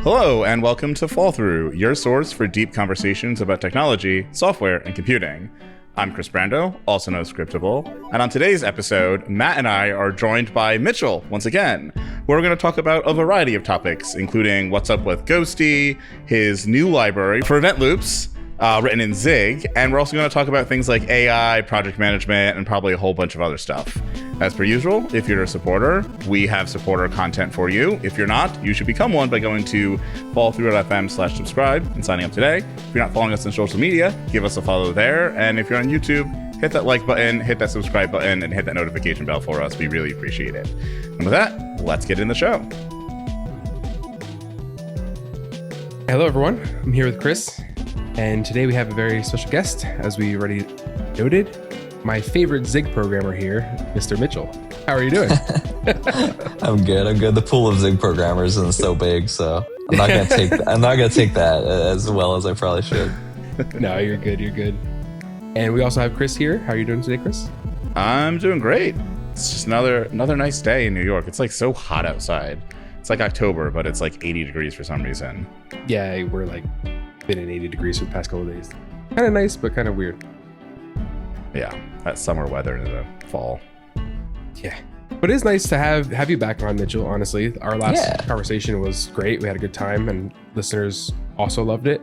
Hello, and welcome to Fall Through, your source for deep conversations about technology, software, and computing. I'm Chris Brando, also known as Scriptable, and on today's episode, Matt and I are joined by Mitchell once again, where we're going to talk about a variety of topics, including what's up with Ghostty, his new library for event loops, written in Zig, and we're also going to talk about things like AI, project management, and probably a whole bunch of other stuff. As per usual, if you're a supporter, we have supporter content for you. If you're not, you should become one by going to fallthrough.fm/subscribe and signing up today. If you're not following us on social media, give us a follow there. And if you're on YouTube, hit that like button, hit that subscribe button, and hit that notification bell for us. We really appreciate it. And with that, let's get in the show. Hello, everyone. I'm here with Kris, and today we have a very special guest, as we already noted. My favorite Zig programmer here, Mr. Mitchell. How are you doing? I'm good. The pool of Zig programmers isn't so big, so I'm not gonna take that as well as I probably should. No, you're good. And we also have Kris here. How are you doing today, Kris? I'm doing great. It's just another nice day in New York. It's like so hot outside. It's like October, but it's like 80 degrees for some reason. Yeah, we're like been in 80 degrees for the past couple of days. Kind of nice, but kind of weird. Yeah, that summer weather in the fall. Yeah, but it is nice to have you back on, Mitchell. Honestly, our last conversation was great. We had a good time, and listeners also loved it.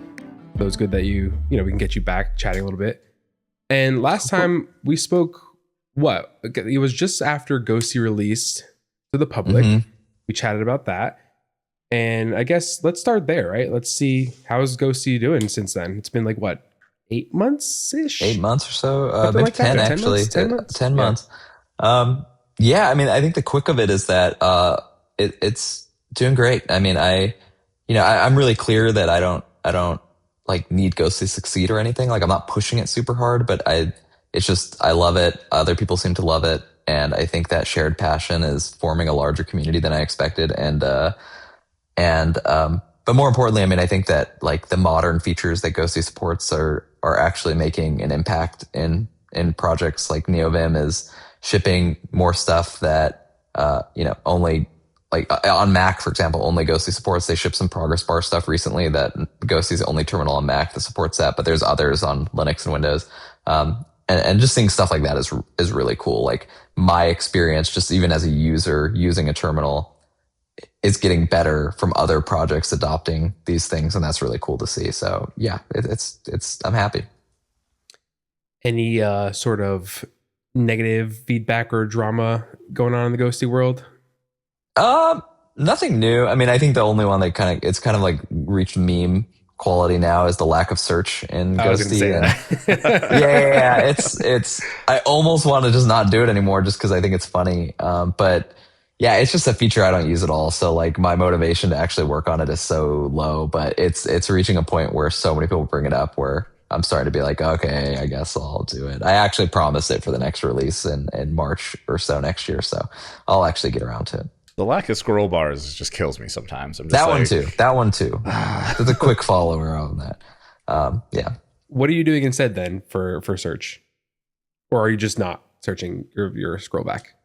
So it was good that we can get you back chatting a little bit. And last time we spoke, it was just after Ghostty released to the public. Mm-hmm. We chatted about that, and I guess let's start there, right? Let's see, how's Ghostty doing since then? It's been like 8 months-ish? 8 months or so. Maybe like 10 actually. 10 months. Yeah, I mean, I think the quick of it is that it's doing great. I mean, I'm really clear that I don't like need Ghostty to succeed or anything. Like, I'm not pushing it super hard, but I love it. Other people seem to love it. And I think that shared passion is forming a larger community than I expected. But more importantly, I mean, I think that like the modern features that Ghostty supports are actually making an impact in projects. Like NeoVim is shipping more stuff that only like on Mac, for example, only Ghostty supports. They shipped some progress bar stuff recently that Ghosty's the only terminal on Mac that supports that, but there's others on Linux and Windows. And just seeing stuff like that is really cool. Like my experience, just even as a user using a terminal, is getting better from other projects adopting these things, and that's really cool to see. So yeah, it's I'm happy. Any sort of negative feedback or drama going on in the Ghostty world? Nothing new. I mean, I think the only one that it's kind of like reached meme quality now is the lack of search in Ghostty. Yeah. It's I almost want to just not do it anymore just because I think it's funny. But yeah, it's just a feature I don't use at all. So like my motivation to actually work on it is so low, but it's reaching a point where so many people bring it up where I'm starting to be like, okay, I guess I'll do it. I actually promised it for the next release in March or so next year. So I'll actually get around to it. The lack of scroll bars just kills me sometimes. I'm just That one too. There's a quick follower on that. Yeah. What are you doing instead then for search? Or are you just not searching your scroll back?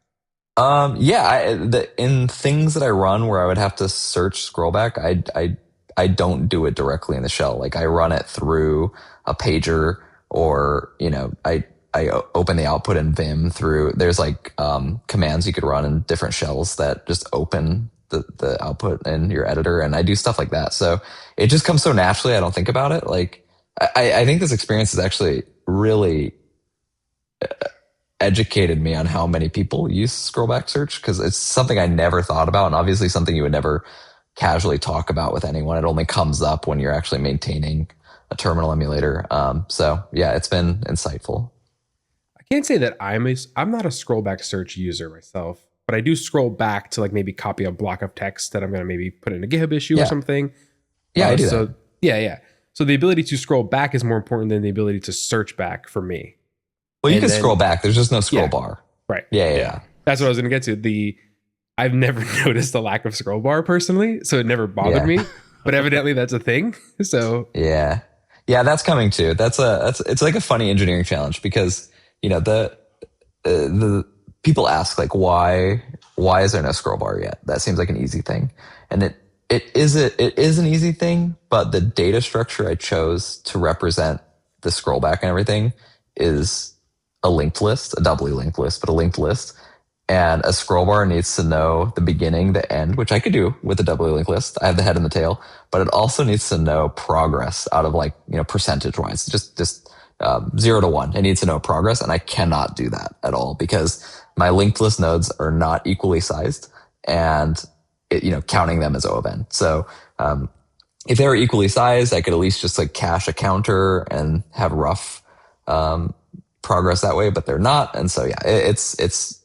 In things that I run where I would have to search scroll back, I don't do it directly in the shell. Like I run it through a pager, or I open the output in Vim through. There's like commands you could run in different shells that just open the output in your editor, and I do stuff like that. So it just comes so naturally. I don't think about it. Like I think this experience has actually really educated me on how many people use scrollback search, because it's something I never thought about, and obviously something you would never casually talk about with anyone. It only comes up when you're actually maintaining a terminal emulator. So yeah, it's been insightful. I can't say that I'm not a scrollback search user myself, but I do scroll back to like maybe copy a block of text that I'm going to maybe put in a GitHub issue or something. Yeah, I do that. Yeah. So the ability to scroll back is more important than the ability to search back for me. Well, you can scroll back. There's just no scroll bar. Right. Yeah. That's what I was going to get to. I've never noticed the lack of scroll bar personally, so it never bothered me. But evidently that's a thing. So yeah, that's coming too. It's like a funny engineering challenge, because the people ask like why is there no scroll bar yet? That seems like an easy thing, and it is an easy thing, but the data structure I chose to represent the scroll back and everything is a linked list, a doubly linked list, but a linked list. And a scroll bar needs to know the beginning, the end, which I could do with a doubly linked list. I have the head and the tail, but it also needs to know progress out of like, percentage wise, just 0 to 1. It needs to know progress. And I cannot do that at all because my linked list nodes are not equally sized and counting them as O of n. So, if they were equally sized, I could at least just like cache a counter and have rough, progress that way, but they're not. And so, yeah, it's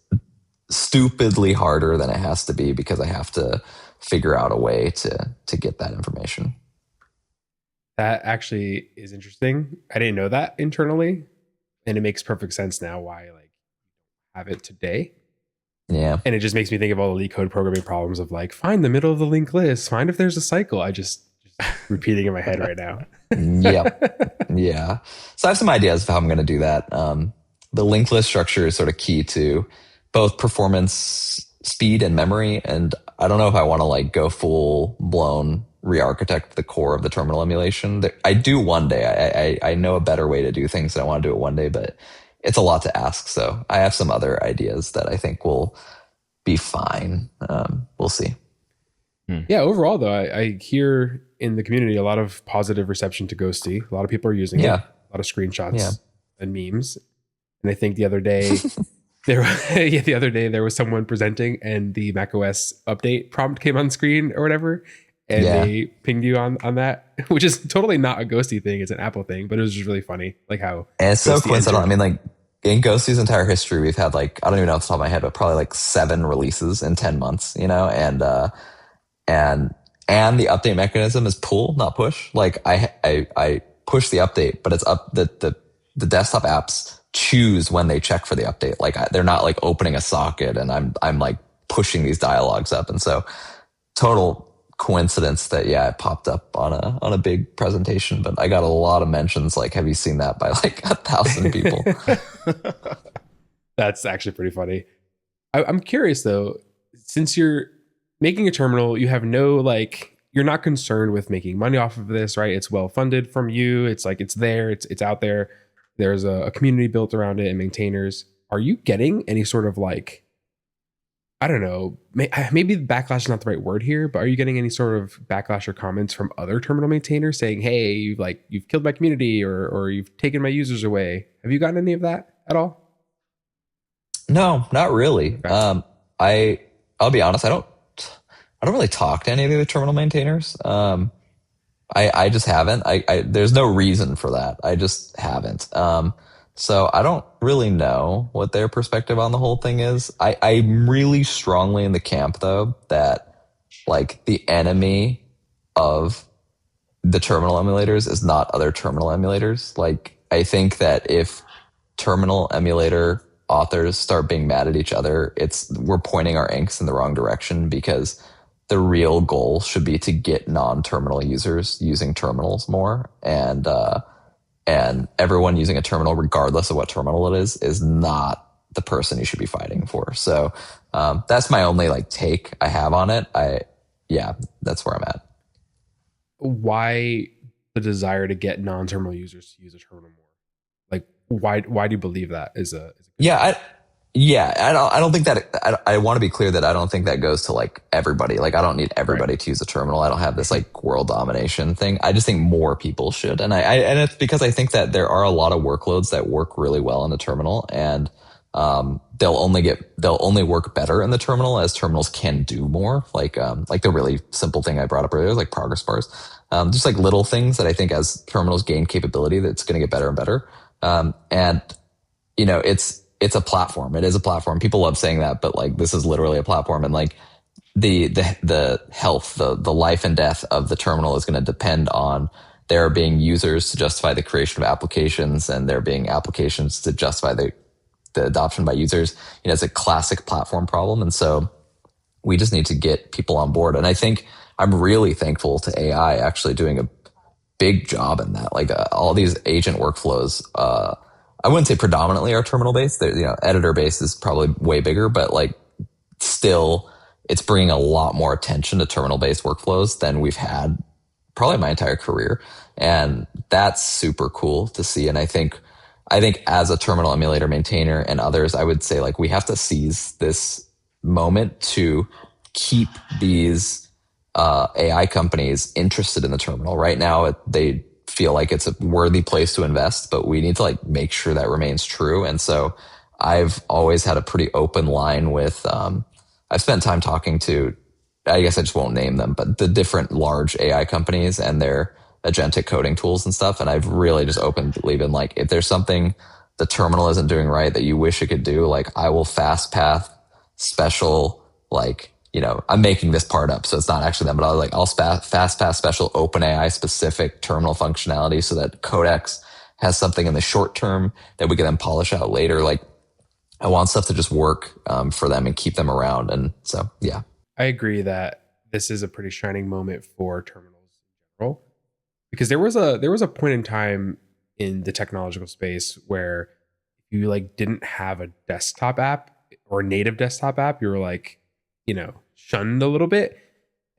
stupidly harder than it has to be because I have to figure out a way to get that information. That actually is interesting. I didn't know that internally, and it makes perfect sense now why like have it today. Yeah. And it just makes me think of all the leak code programming problems of like, find the middle of the linked list, find if there's a cycle. I just repeating in my head right now. Yep. Yeah. So I have some ideas of how I'm going to do that. The linked list structure is sort of key to both performance, speed, and memory. And I don't know if I want to like go full blown re-architect the core of the terminal emulation. I do one day. I know a better way to do things, and I want to do it one day, but it's a lot to ask. So I have some other ideas that I think will be fine. We'll see. Yeah, overall though, I hear in the community a lot of positive reception to Ghostty. A lot of people are using it. A lot of screenshots and memes. And I think the other day there was someone presenting and the macOS update prompt came on screen or whatever. And they pinged you on that, which is totally not a Ghostty thing. It's an Apple thing, but it was just really funny. Like how and it's so Ghostty coincidental. entered. I mean, like in Ghosty's entire history, we've had like, I don't even know off the top of my head, but probably like 7 releases in 10 months, and the update mechanism is pull, not push. Like I push the update, but it's up the desktop apps choose when they check for the update. Like they're not like opening a socket and I'm like pushing these dialogues up. And so total coincidence that it popped up on a big presentation, but I got a lot of mentions like, have you seen that, by like 1,000 people. That's actually pretty funny. I'm curious though, since you're making a terminal, you have no like, you're not concerned with making money off of this, right? It's well funded from you. It's like it's there, it's out there. There's a community built around it and maintainers. Are you getting any sort of like, I don't know, maybe backlash is not the right word here, but are you getting any sort of backlash or comments from other terminal maintainers saying, hey, you've killed my community or you've taken my users away? Have you gotten any of that at all? No, not really. Okay. I'll be honest, I don't really talk to any of the other terminal maintainers. I just haven't. There's no reason for that. I just haven't. So I don't really know what their perspective on the whole thing is. I'm really strongly in the camp though that like the enemy of the terminal emulators is not other terminal emulators. Like I think that if terminal emulator authors start being mad at each other, we're pointing our inks in the wrong direction, because the real goal should be to get non-terminal users using terminals more, and everyone using a terminal, regardless of what terminal it is not the person you should be fighting for. So that's my only like take I have on it. That's where I'm at. Why the desire to get non-terminal users to use a terminal more? Like why do you believe that is a I don't think that I want to be clear that I don't think that goes to like everybody. Like I don't need everybody to use a terminal. I don't have this like world domination thing. I just think more people should. And and it's because I think that there are a lot of workloads that work really well in the terminal, and they'll only work better in the terminal as terminals can do more. Like the really simple thing I brought up earlier, like progress bars. Just like little things that I think as terminals gain capability, that's going to get better and better. And it's a platform. It is a platform. People love saying that, but like this is literally a platform, and like the health, the life and death of the terminal is going to depend on there being users to justify the creation of applications, and there being applications to justify the adoption by users. It's a classic platform problem, and so we just need to get people on board. And I think I'm really thankful to AI actually doing a big job in that. Like all these agent workflows. I wouldn't say predominantly are terminal based. Editor based is probably way bigger, but like still it's bringing a lot more attention to terminal-based workflows than we've had probably my entire career. And that's super cool to see. And I think as a terminal emulator maintainer and others, I would say like we have to seize this moment to keep these AI companies interested in the terminal. Right now, they feel like it's a worthy place to invest, but we need to like make sure that remains true. And so I've always had a pretty open line with, I've spent time talking to, I guess I just won't name them, but the different large AI companies and their agentic coding tools and stuff. And I've really just openly been like, if there's something the terminal isn't doing right that you wish it could do, like I will fast path special, like, I'm making this part up, so it's not actually them, but I'll fast pass special OpenAI specific terminal functionality so that Codex has something in the short term that we can then polish out later. Like I want stuff to just work for them and keep them around. And so, yeah. I agree that this is a pretty shining moment for terminals in general, because there was a point in time in the technological space where you like didn't have a desktop app or a native desktop app, you were like, shunned a little bit.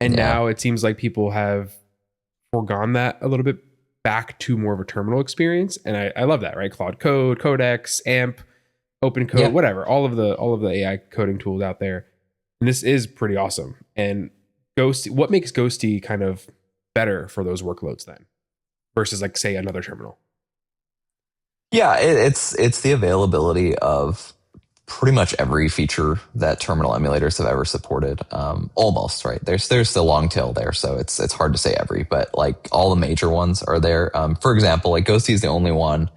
And now it seems like people have foregone that a little bit back to more of a terminal experience. And I love that, right? Claude Code, Codex, AMP, Open Code, whatever, all of the AI coding tools out there. And this is pretty awesome. And Ghosty, what makes Ghosty kind of better for those workloads then versus like say another terminal? Yeah, it's the availability of pretty much every feature that terminal emulators have ever supported. Almost, right? There's the long tail there, so it's hard to say every, but like all the major ones are there. For example, like Ghosty is the only one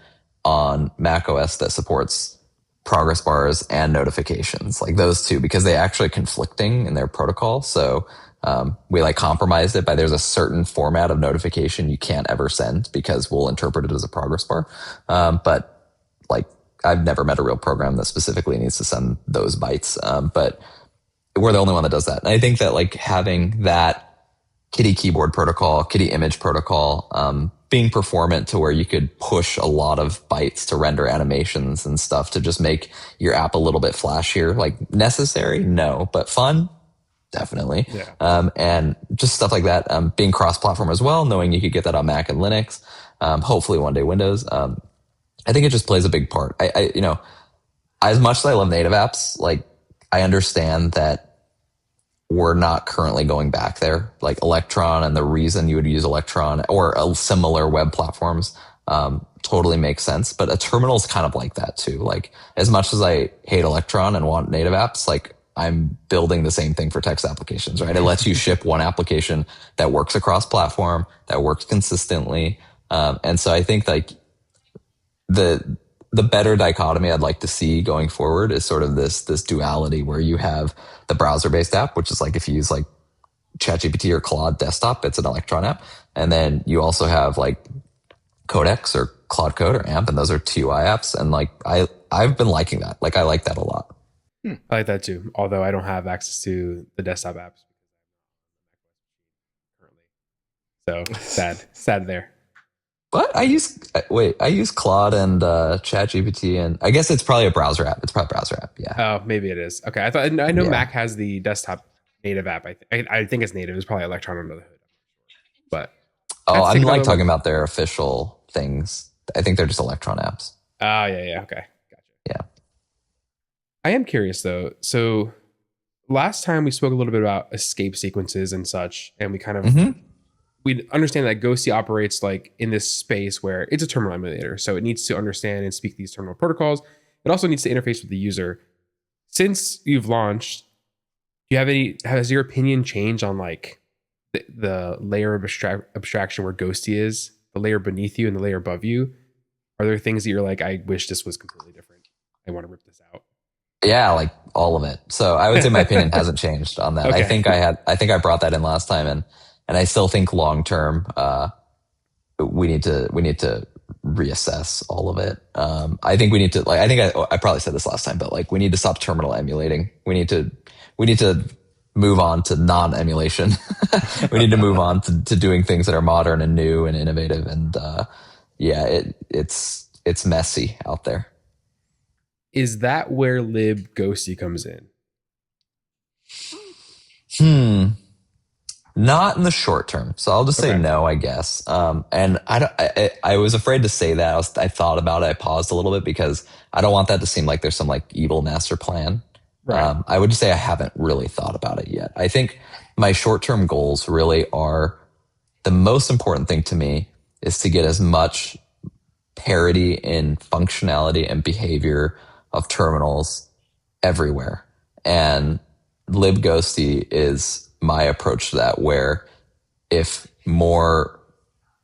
on Mac OS that supports progress bars and notifications, like those two, because they actually are conflicting in their protocol. So we like compromised it by there's a certain format of notification you can't ever send because we'll interpret it as a progress bar. But like I've never met a real program that specifically needs to send those bytes. But we're the only one that does that. And I think that like having that Kitty keyboard protocol, Kitty image protocol, being performant to where you could push a lot of bytes to render animations and stuff to just make your app a little bit flashier, like necessary? No, but fun? Definitely. Yeah. And just stuff like that. Being cross-platform as well, knowing you could get that on Mac and Linux, hopefully one day Windows. I think it just plays a big part. As much as I love native apps, like I understand that we're not currently going back there. Like Electron and the reason you would use Electron or similar web platforms totally makes sense. But a terminal is kind of like that too. Like as much as I hate Electron and want native apps, like I'm building the same thing for text applications, right? It lets you ship one application that works across platform, that works consistently. And so I think like the better dichotomy I'd like to see going forward is sort of this duality where you have the browser-based app, which is like if you use like ChatGPT or Claude desktop, it's an Electron app. And then you also have like Codex or Claude Code or AMP, and those are TUI apps. And like I've been liking that. Like I like that a lot. I like that too. Although I don't have access to the desktop apps currently. So sad there. But I use Claude and ChatGPT, and I guess it's probably a browser app. It's probably a browser app. Yeah. Oh, maybe it is. Okay. I know Mac has the desktop native app. I think it's native. It's probably Electron under the hood. But I'm like talking about their official things. I think they're just Electron apps. Oh, yeah. Okay. Gotcha. Yeah. I am curious though. So last time we spoke a little bit about escape sequences and such, and we kind of we understand that Ghosty operates like in this space where it's a terminal emulator, so it needs to understand and speak these terminal protocols. It also needs to interface with the user. Since you've launched, has your opinion changed on like the layer of abstraction where Ghosty is, the layer beneath you and the layer above you? Are there things that you're like, I wish this was completely different, I want to rip this out? Yeah, like all of it. So I would say my opinion hasn't changed on that. Okay. I think I brought that in last time, and I still think long term, we need to reassess all of it. I think we need to like. I think I probably said this last time, but like we need to stop terminal emulating. We need to move on to non-emulation. We need to move on to doing things that are modern and new and innovative. And it's messy out there. Is that where libghosty comes in? Not in the short term. So I'll just say no, I guess. And I was afraid to say that. I thought about it. I paused a little bit because I don't want that to seem like there's some like evil master plan. Right. I would just say I haven't really thought about it yet. I think my short-term goals really are the most important thing to me is to get as much parity in functionality and behavior of terminals everywhere. And libghosty is my approach to that, where if more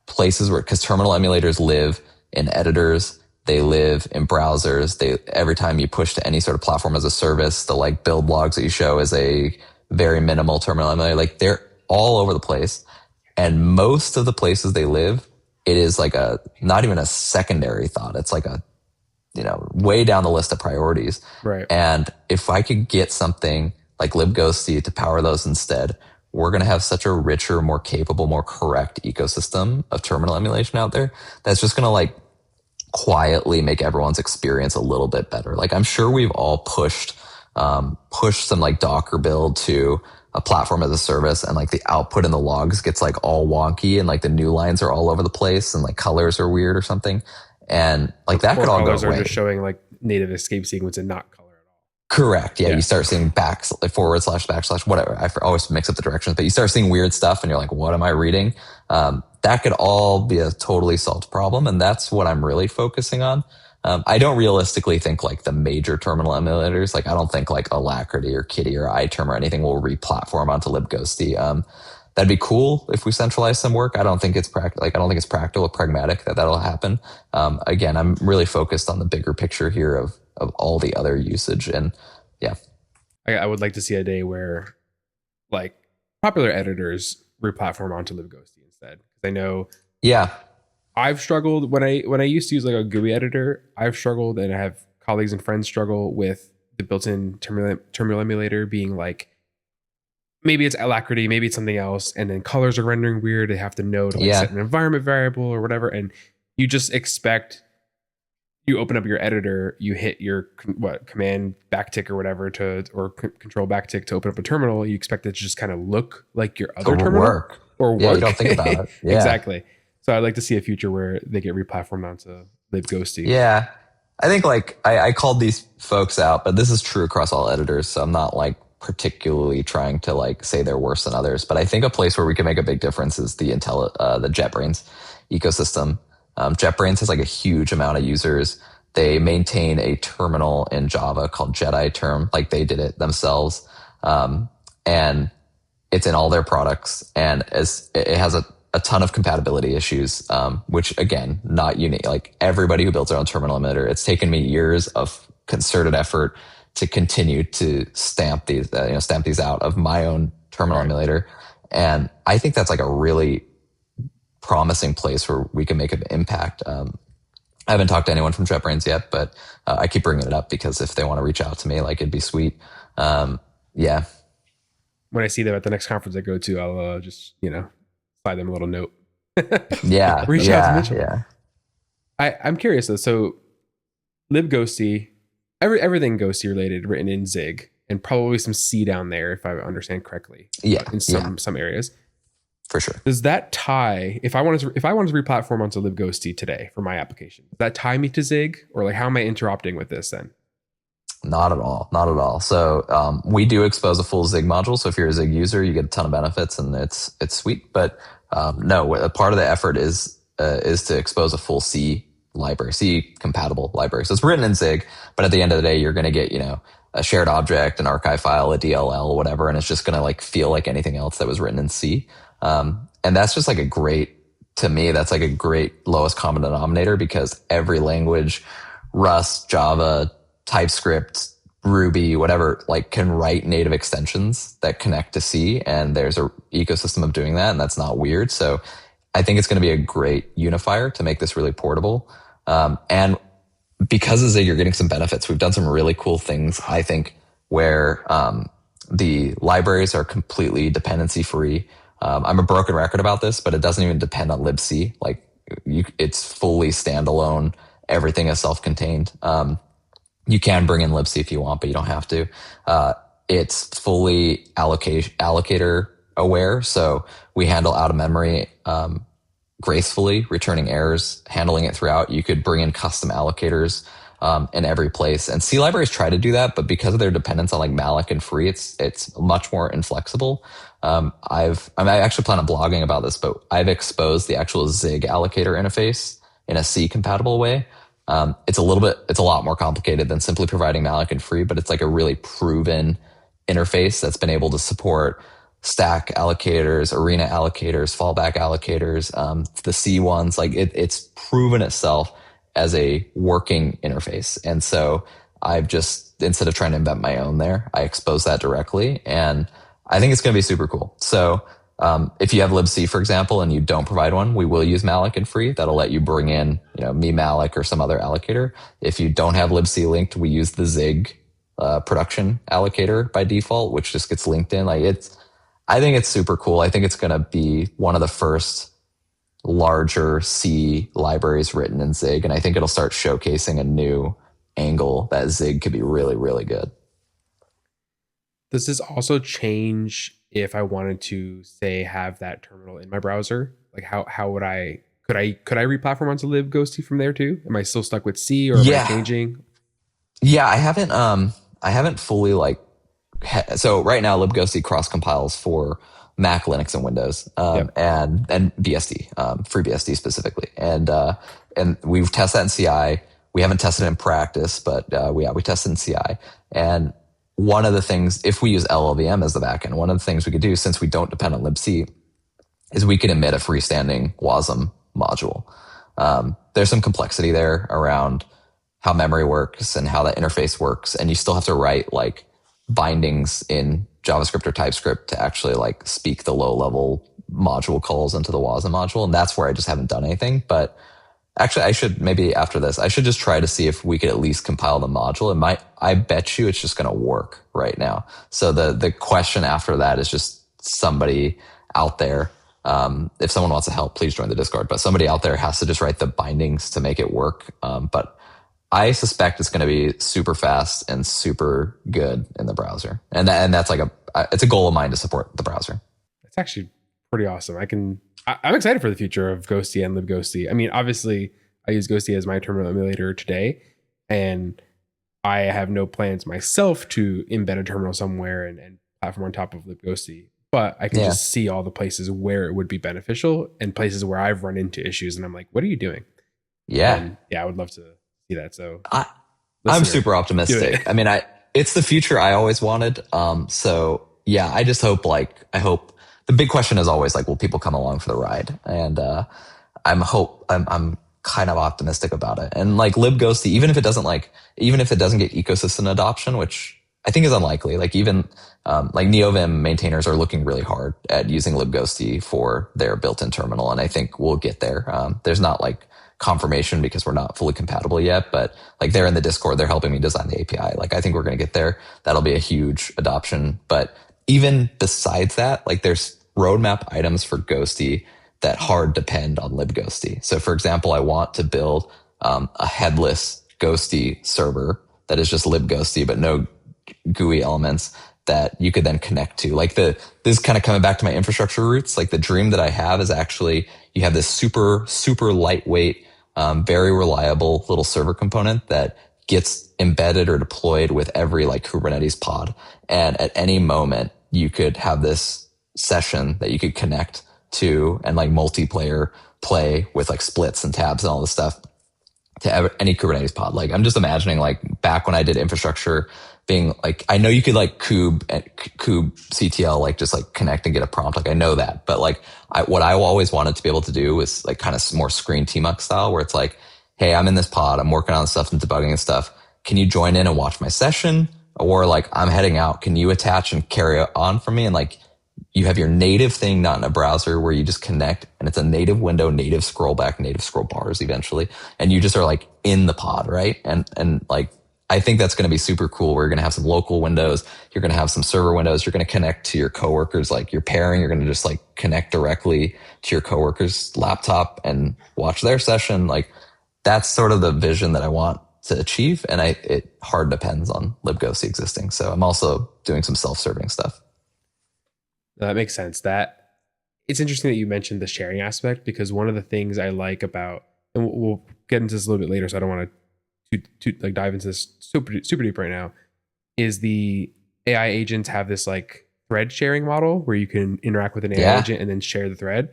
places where, because terminal emulators live in editors, they live in browsers, every time you push to any sort of platform as a service, the like build logs that you show is a very minimal terminal emulator, like they're all over the place. And most of the places they live, it is like a, not even a secondary thought. It's like a, way down the list of priorities. Right. And if I could get something like libghosty to power those instead, we're going to have such a richer, more capable, more correct ecosystem of terminal emulation out there that's just going to like quietly make everyone's experience a little bit better. Like I'm sure we've all pushed some like Docker build to a platform as a service, and like the output in the logs gets like all wonky and like the new lines are all over the place and like colors are weird or something. And like that could all go away. Colors are just showing like native escape sequence and not color at all. Correct. Yeah. You start seeing forward slash backslash, whatever. I always mix up the directions, but you start seeing weird stuff and you're like, what am I reading? That could all be a totally solved problem. And that's what I'm really focusing on. I don't realistically think like the major terminal emulators, like I don't think like Alacrity or Kitty or iTerm or anything will re-platform onto libghosty. That'd be cool if we centralize some work. I don't think it's practical or pragmatic that'll happen. Again, I'm really focused on the bigger picture here of all the other usage. And yeah, I would like to see a day where like popular editors re-platform onto libghosty instead. I know. Yeah. I've struggled when I used to use like a GUI editor. I've struggled, and I have colleagues and friends struggle with the built-in terminal emulator being like, maybe it's Alacrity, maybe it's something else, and then colors are rendering weird. They have to know to like set an environment variable or whatever, and you just expect, you open up your editor, you hit your command backtick or whatever or control backtick to open up a terminal. You expect it to just kind of look like your other terminal work. Yeah, you don't think about it. Yeah. Exactly. So I'd like to see a future where they get replatformed onto libghosty. Yeah. I think like I called these folks out, but this is true across all editors. So I'm not like particularly trying to like say they're worse than others, but I think a place where we can make a big difference is the JetBrains ecosystem. JetBrains has like a huge amount of users. They maintain a terminal in Java called JediTerm, like they did it themselves. And it's in all their products, and it has a ton of compatibility issues, which again, not unique. Like everybody who builds their own terminal emulator, it's taken me years of concerted effort to continue to stamp these out of my own terminal emulator. And I think that's like a really promising place where we can make an impact. I haven't talked to anyone from JetBrains yet, but I keep bringing it up because if they want to reach out to me, like it'd be sweet. Yeah. When I see them at the next conference I go to, I'll just, slide them a little note. Yeah. Reach out to Mitchell. Yeah. I'm curious though. So libghosty, everything ghosty related, written in Zig, and probably some C down there, if I understand correctly. Yeah. In some areas. For sure. Does that tie, if I wanted to replatform onto libghosty today for my application, does that tie me to Zig, or like how am I interrupting with this then? Not at all. Not at all. So we do expose a full Zig module. So if you're a Zig user, you get a ton of benefits, and it's sweet. But no, a part of the effort is to expose a full C library, C compatible library. So it's written in Zig, but at the end of the day, you're going to get a shared object, an archive file, a DLL, whatever, and it's just going to like feel like anything else that was written in C. And that's just like to me, that's like a great lowest common denominator, because every language, Rust, Java, TypeScript, Ruby, whatever, like can write native extensions that connect to C, and there's a ecosystem of doing that, and that's not weird. So I think it's going to be a great unifier to make this really portable. And because of Zig, you're getting some benefits. We've done some really cool things, I think, where the libraries are completely dependency free. I'm a broken record about this, but it doesn't even depend on libc. Like it's fully standalone. Everything is self-contained. You can bring in libc if you want, but you don't have to. It's fully allocator aware. So we handle out of memory gracefully, returning errors, handling it throughout. You could bring in custom allocators in every place. And C libraries try to do that, but because of their dependence on like malloc and free, it's much more inflexible. I actually plan on blogging about this, but I've exposed the actual Zig allocator interface in a C compatible way. It's a lot more complicated than simply providing malloc and free, but it's like a really proven interface that's been able to support stack allocators, arena allocators, fallback allocators, the C ones. Like it's proven itself as a working interface. And so I've just, instead of trying to invent my own there, I expose that directly. And I think it's going to be super cool. So if you have libc, for example, and you don't provide one, we will use malloc and free. That'll let you bring in, me malloc or some other allocator. If you don't have libc linked, we use the Zig production allocator by default, which just gets linked in. I think it's super cool. I think it's going to be one of the first larger C libraries written in Zig. And I think it'll start showcasing a new angle that Zig could be really, really good. Does this also change if I wanted to, say, have that terminal in my browser? Like how would could I replatform onto libghosty from there too? Am I still stuck with C, or am I changing? Yeah, I haven't fully so right now libghosty cross compiles for Mac, Linux, and Windows, and BSD, FreeBSD specifically. And we've tested that in CI. We haven't tested it in practice, but we tested in CI. And one of the things, if we use LLVM as the backend, one of the things we could do, since we don't depend on libc, is we could emit a freestanding WASM module. There's some complexity there around how memory works and how that interface works, and you still have to write like bindings in JavaScript or TypeScript to actually like speak the low level module calls into the WASM module. And that's where I just haven't done anything. But actually, I should, maybe after this, I should just try to see if we could at least compile the module. I bet you it's just going to work right now. So the question after that is just somebody out there. If someone wants to help, please join the Discord. But somebody out there has to just write the bindings to make it work. But I suspect it's going to be super fast and super good in the browser. And that's like it's a goal of mine to support the browser. It's actually pretty awesome. I'm excited for the future of Ghosty and libghosty. I mean, obviously I use Ghosty as my terminal emulator today, and I have no plans myself to embed a terminal somewhere and platform on top of libghosty. But I can just see all the places where it would be beneficial and places where I've run into issues, and I'm like, what are you doing? Yeah. And I would love to see that. So I'm super optimistic. I mean, it's the future I always wanted. So yeah, I just hope I hope the big question is always like, will people come along for the ride? And I'm kind of optimistic about it. And like libghosty, even if it doesn't get ecosystem adoption, which I think is unlikely, like even like NeoVim maintainers are looking really hard at using libghosty for their built-in terminal, and I think we'll get there. There's not like confirmation because we're not fully compatible yet, but like they're in the Discord, they're helping me design the API. Like I think we're going to get there. That'll be a huge adoption. But even besides that, like there's roadmap items for Ghosty that hard depend on libghosty. So for example, I want to build a headless Ghosty server that is just libghosty, but no GUI elements that you could then connect to. Like this is kind of coming back to my infrastructure roots. Like the dream that I have is actually you have this super, super lightweight, very reliable little server component that gets embedded or deployed with every like Kubernetes pod. And at any moment you could have this session that you could connect to and like multiplayer play with like splits and tabs and all this stuff to any Kubernetes pod. Like I'm just imagining like back when I did infrastructure being like, I know you could like kube CTL, like just like connect and get a prompt. Like I know that, but like what I always wanted to be able to do is like kind of more screen tmux style where it's like, hey, I'm in this pod, I'm working on stuff and debugging and stuff. Can you join in and watch my session? Or like I'm heading out, can you attach and carry on for me? And like you have your native thing, not in a browser, where you just connect and it's a native window, native scroll back, native scroll bars eventually. And you just are like in the pod, right? And like, I think that's going to be super cool. We're going to have some local windows. You're going to have some server windows. You're going to connect to your coworkers, like your pairing. You're going to just like connect directly to your coworker's laptop and watch their session. Like that's sort of the vision that I want to achieve. And it hard depends on libghosty existing. So I'm also doing some self-serving stuff. That makes sense. That it's interesting that you mentioned the sharing aspect, because one of the things I like about, and we'll get into this a little bit later, so I don't want to like dive into this super deep right now, is the AI agents have this like thread sharing model where you can interact with an AI agent and then share the thread.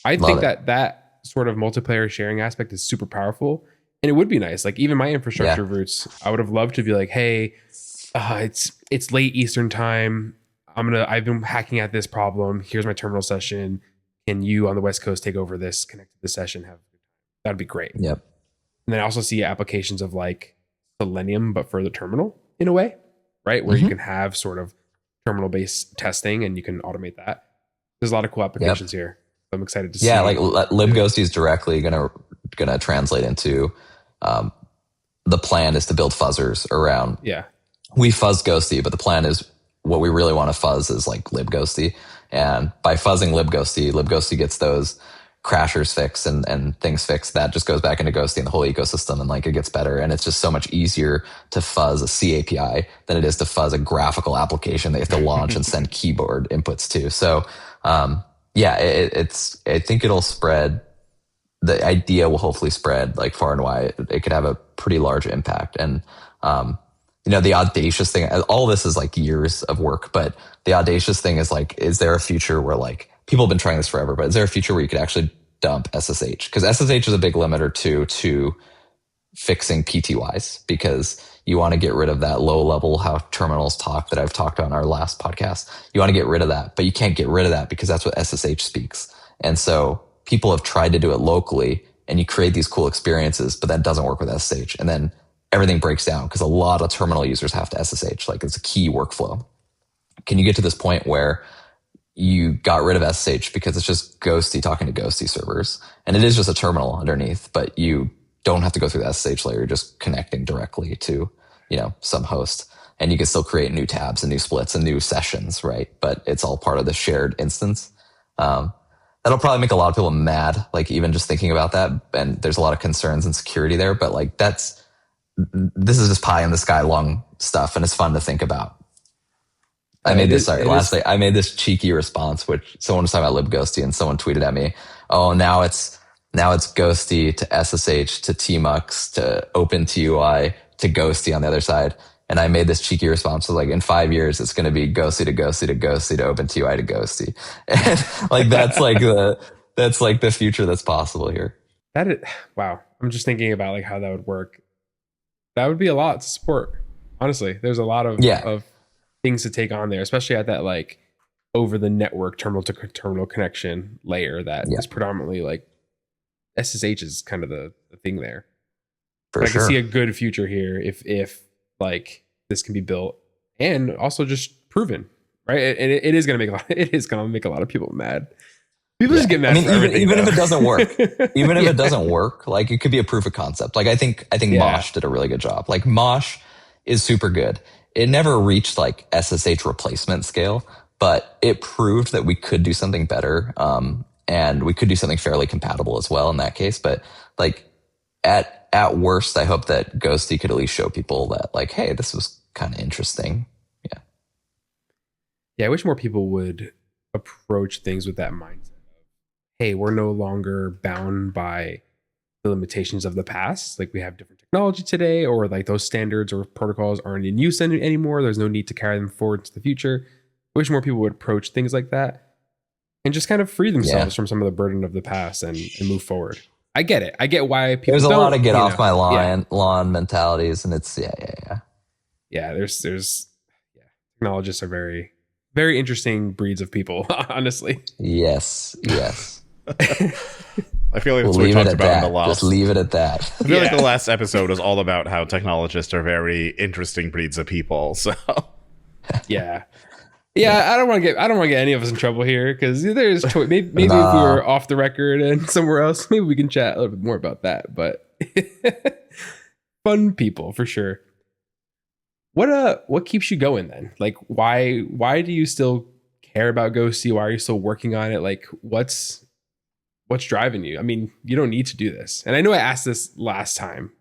I think that sort of multiplayer sharing aspect is super powerful, and it would be nice. Like even my infrastructure roots, I would have loved to be like, hey, it's late Eastern time. I've been hacking at this problem. Here's my terminal session. Can you on the West Coast take over this, connect to the session? That'd be great. Yep. And then I also see applications of like Selenium, but for the terminal in a way, right? Where you can have sort of terminal based testing and you can automate that. There's a lot of cool applications here. I'm excited to see. Yeah, like libghosty is directly gonna translate into the plan is to build fuzzers around. Yeah. We fuzz ghosty, but the plan is what we really want to fuzz is like libghosty. And by fuzzing libghosty gets those crashers fixed and things fixed. That just goes back into ghosty and the whole ecosystem, and like it gets better. And it's just so much easier to fuzz a C API than it is to fuzz a graphical application they have to launch and send keyboard inputs to. So I think it'll spread. The idea will hopefully spread like far and wide. It could have a pretty large impact. And the audacious thing, all this is like years of work, but the audacious thing is like, is there a future where like people have been trying this forever, but is there a future where you could actually dump SSH? Because SSH is a big limiter to fixing PTYs, because you want to get rid of that low level, how terminals talk that I've talked on our last podcast. You want to get rid of that, but you can't get rid of that because that's what SSH speaks. And so people have tried to do it locally, and you create these cool experiences, but that doesn't work with SSH. And then everything breaks down because a lot of terminal users have to SSH. Like it's a key workflow. Can you get to this point where you got rid of SSH because it's just ghosty talking to ghosty servers, and it is just a terminal underneath, but you don't have to go through the SSH layer. You're just connecting directly to, some host, and you can still create new tabs and new splits and new sessions, right? But it's all part of the shared instance. That'll probably make a lot of people mad, like even just thinking about that. And there's a lot of concerns and security there, but like this is just pie in the sky long stuff, and it's fun to think about. I made this cheeky response, which someone was talking about libghosty, and someone tweeted at me, "Oh, now it's ghosty to SSH to tmux to OpenTUI to ghosty on the other side." And I made this cheeky response to like, in 5 years, it's going to be ghosty to ghosty to ghosty to OpenTUI to ghosty. And like, that's like the future that's possible here. Wow. I'm just thinking about like how that would work. That would be a lot to support. Honestly, there's a lot of things to take on there, especially at that like over the network terminal to terminal connection layer that is predominantly like SSH is kind of the thing there. I can see a good future here if like this can be built and also just proven, right? And it is going to make a lot of people mad. People just get mad. Even if it doesn't work, it doesn't work, like it could be a proof of concept. Like I think Mosh did a really good job. Like Mosh is super good. It never reached like SSH replacement scale, but it proved that we could do something better. And we could do something fairly compatible as well in that case. But like at worst, I hope that Ghosty could at least show people that like, hey, this was kind of interesting. Yeah. I wish more people would approach things with that mindset. Hey, we're no longer bound by the limitations of the past. Like we have different technology today, or like those standards or protocols aren't in use anymore. There's no need to carry them forward to the future. I wish more people would approach things like that and just kind of free themselves from some of the burden of the past and move forward. I get it. I get why people. There's a lot of get off my lawn mentalities, and it's yeah. There's technologists are very, very interesting breeds of people. Honestly. Yes. I feel like that's what we talked about in the last. Just leave it at that. I feel like the last episode was all about how technologists are very interesting breeds of people. So yeah. I don't want to get any of us in trouble here, because there's maybe if we were off the record and somewhere else, maybe we can chat a little bit more about that. But fun people for sure. What keeps you going then? Like why do you still care about Ghosty? Why are you still working on it? Like what's driving you? I mean, you don't need to do this. And I know I asked this last time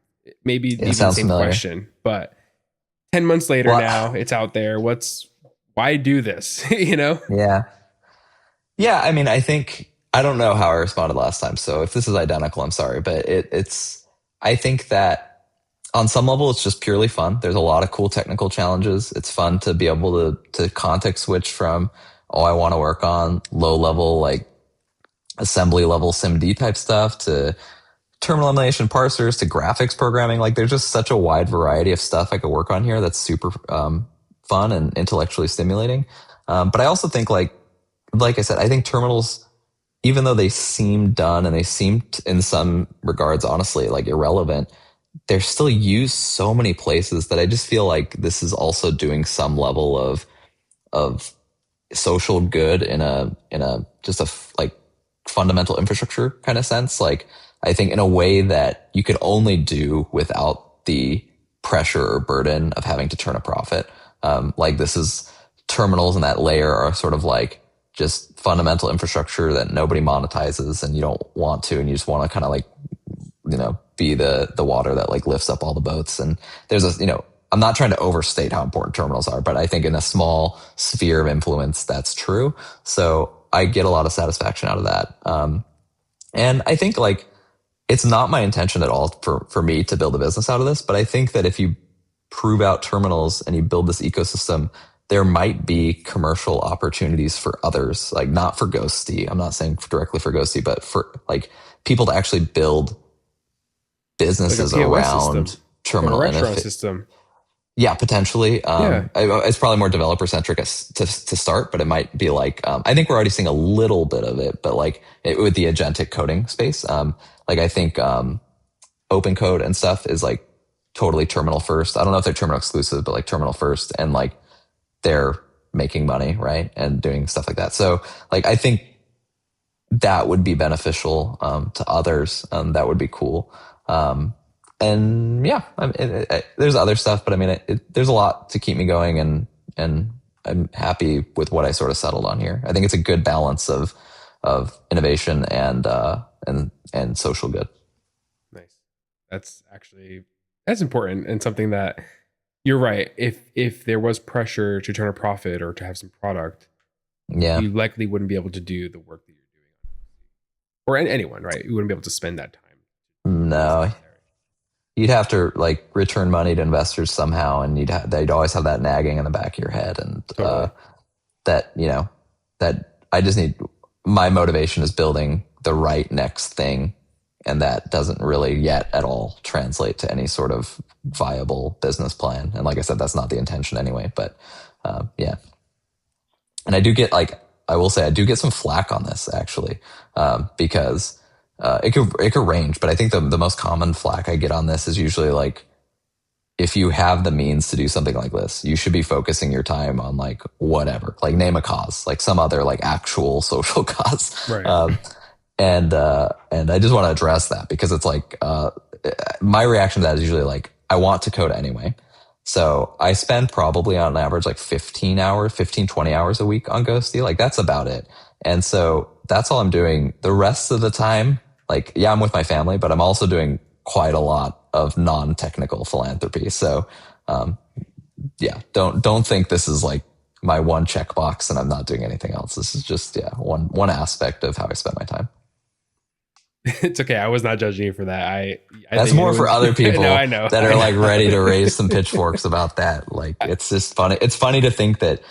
maybe It even the sounds same familiar. question, but 10 months later Well, now it's out there. Why do this? You know? Yeah. Yeah. I mean, I don't know how I responded last time. So if this is identical, I'm sorry. But I think that on some level, it's just purely fun. There's a lot of cool technical challenges. It's fun to be able to context switch from, oh, I want to work on low level, like assembly level SIMD type stuff to terminal emulation parsers to graphics programming. Like there's just such a wide variety of stuff I could work on here that's super fun and intellectually stimulating. But I also think like I said, I think terminals, even though they seem done and they seem in some regards, honestly, like irrelevant, they're still used so many places that I just feel like this is also doing some level of social good in a just like fundamental infrastructure kind of sense. Like I think in a way that you could only do without the pressure or burden of having to turn a profit. Like this is terminals in that layer are sort of like just fundamental infrastructure that nobody monetizes and you don't want to, and you just want to kind of like, be the water that like lifts up all the boats. And there's I'm not trying to overstate how important terminals are, but I think in a small sphere of influence, that's true. So I get a lot of satisfaction out of that. And I think like, it's not my intention at all for me to build a business out of this, but I think that if you prove out terminals and you build this ecosystem, there might be commercial opportunities for others, like not for Ghosty. I'm not saying directly for Ghosty, but for like people to actually build businesses like a POS around system, terminal like a restaurant system. Yeah, potentially. Yeah. It's probably more developer centric to start, but it might be like, I think we're already seeing a little bit of it, but like with the agentic coding space, like I think, open code and stuff is like totally terminal first. I don't know if they're terminal exclusive, but like terminal first, and like they're making money, right? And doing stuff like that. So like, I think that would be beneficial, to others. That would be cool. And yeah, there's other stuff, but I mean, there's a lot to keep me going, and I'm happy with what I sort of settled on here. I think it's a good balance of innovation and social good. Nice. That's important, and something that you're right. If there was pressure to turn a profit or to have some product, Yeah. you likely wouldn't be able to do the work that you're doing, or anyone, right? You wouldn't be able to spend that time. No, you'd have to like return money to investors somehow, and they'd always have that nagging in the back of your head, and Totally. that I just need. My motivation is building the right next thing, and that doesn't really yet at all translate to any sort of viable business plan. And like I said, that's not the intention anyway. But yeah, and I will say I do get some flack on this actually, because it could range, but I think the most common flack I get on this is usually like, if you have the means to do something like this, you should be focusing your time on like whatever, like name a cause, like some other like actual social cause. Right. And I just want to address that, because it's like, my reaction to that is usually like, I want to code anyway. So I spend probably on average like 20 hours a week on Ghosty. Like that's about it. And so that's all I'm doing. The rest of the time, like, yeah, I'm with my family, but I'm also doing quite a lot of non-technical philanthropy. So, yeah, don't think this is like my one checkbox and I'm not doing anything else. This is just, yeah, one aspect of how I spend my time. It's okay. I was not judging you for that. I That's think more for other people no, I know. that are like ready to raise some pitchforks about that. Like, it's just funny. It's funny to think that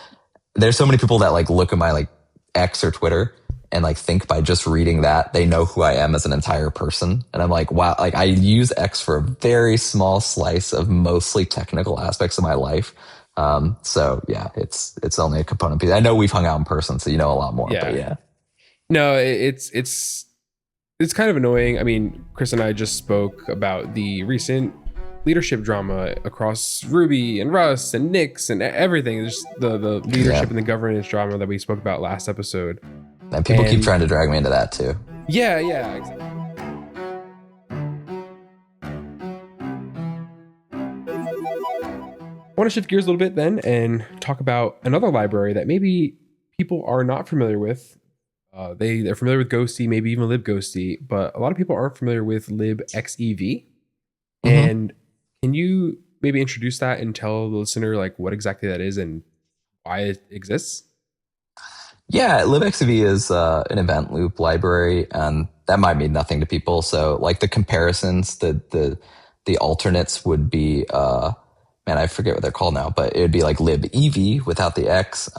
there's so many people that like look at my like X or Twitter and like think by just reading that they know who I am as an entire person. And I'm like, wow, like I use X for a very small slice of mostly technical aspects of my life. So yeah, it's only a component piece. I know we've hung out in person, so you know a lot more. Yeah. But yeah. No, it's kind of annoying. I mean, Kris and I just spoke about the recent leadership drama across Ruby and Rust and Nix and everything. Just the leadership and the governance drama that we spoke about last episode. And people keep trying to drag me into that too. Yeah, exactly. I want to shift gears a little bit then and talk about another library that maybe people are not familiar with. They're familiar with Ghosty, maybe even libghosty, but a lot of people aren't familiar with libxev. And can you maybe introduce that and tell the listener like what exactly that is and why it exists? Yeah, libxev is an event loop library, and that might mean nothing to people. So, like the comparisons, the alternates would be, man, I forget what they're called now, but it would be like libev without the X.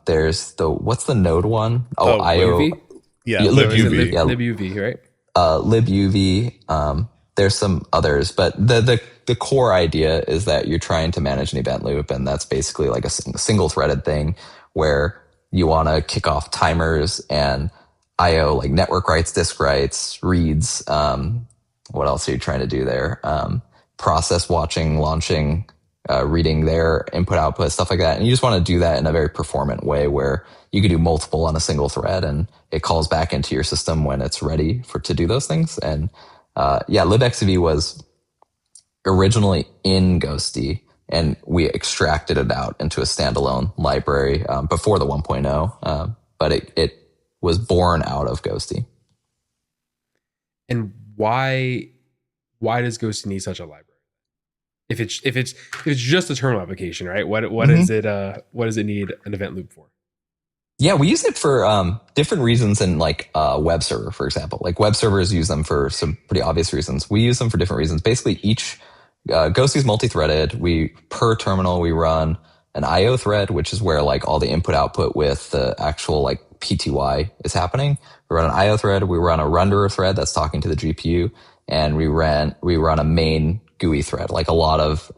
There's what's the node one? Oh, IO. UV? Yeah, libuv. Yeah, libuv, right? libuv. There's some others, but the core idea is that you're trying to manage an event loop, and that's basically like a single threaded thing where you want to kick off timers and IO, like network writes, disk writes, reads. What else are you trying to do there? Process watching, launching, reading their input output, stuff like that. And you just want to do that in a very performant way where you can do multiple on a single thread and it calls back into your system when it's ready to do those things. And libxev was originally in Ghostty, and we extracted it out into a standalone library before the 1.0, but it was born out of Ghostty. And why does Ghostty need such a library? If it's just a terminal application, right? What is it? What does it need an event loop for? Yeah, we use it for different reasons in like web server, for example. Like web servers use them for some pretty obvious reasons. We use them for different reasons. Basically, each Ghostty is multi-threaded. Per terminal we run an IO thread, which is where like all the input output with the actual like PTY is happening. We run an IO thread. We run a renderer thread that's talking to the GPU, and we run a main GUI thread. Like a lot of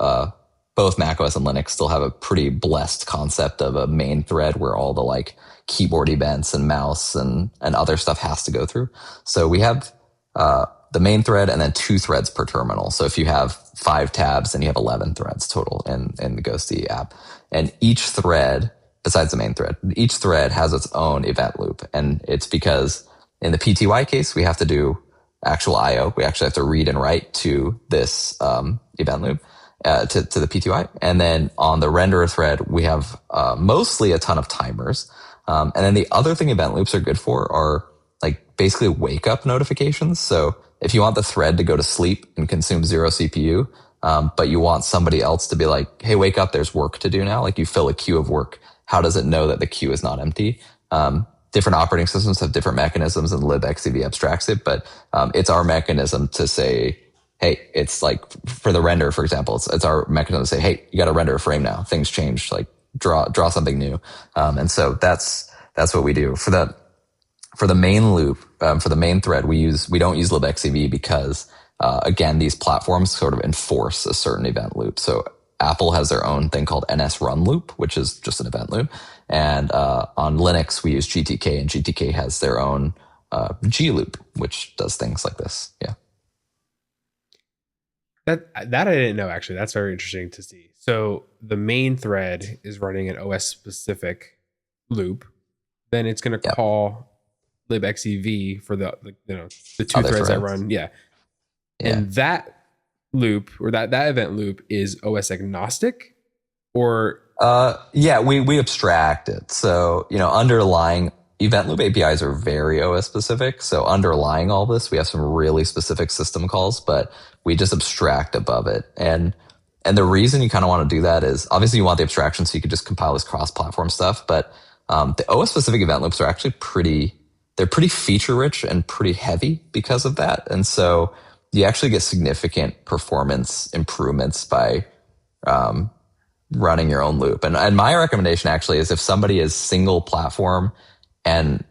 both macOS and Linux still have a pretty blessed concept of a main thread where all the like keyboard events and mouse and other stuff has to go through. So we have the main thread and then 2 threads per terminal. So if you have 5 tabs, then you have 11 threads total in the Ghostty app. And each thread, besides the main thread, each thread has its own event loop. And it's because in the PTY case, we have to do actual IO. We actually have to read and write to this event loop, to the PTY. And then on the renderer thread, we have mostly a ton of timers. And then the other thing event loops are good for are like basically wake up notifications. So if you want the thread to go to sleep and consume 0 CPU, but you want somebody else to be like, hey, wake up, there's work to do now. Like you fill a queue of work. How does it know that the queue is not empty? Different operating systems have different mechanisms, and libxev abstracts it, but it's our mechanism to say, hey, it's like for the render, for example, it's our mechanism to say, hey, you got to render a frame now. Things changed, like draw something new. And so that's what we do. For the main loop, for the main thread, we don't use libxev because again, these platforms sort of enforce a certain event loop. So Apple has their own thing called NS-run loop, which is just an event loop. And on Linux, we use GTK, and GTK has their own G loop, which does things like this. Yeah. That I didn't know, actually. That's very interesting to see. So the main thread is running an OS specific loop. Then it's going to call libxev for the 2 Other threads that threads. run. Yeah. And that loop or that event loop is OS agnostic, or we abstract it. So, underlying event loop APIs are very OS specific. So underlying all this, we have some really specific system calls, but we just abstract above it. And the reason you kind of want to do that is obviously you want the abstraction so you could just compile this cross-platform stuff. But the OS specific event loops are actually pretty feature rich and pretty heavy because of that. And so you actually get significant performance improvements by running your own loop. And my recommendation actually is if somebody is single platform and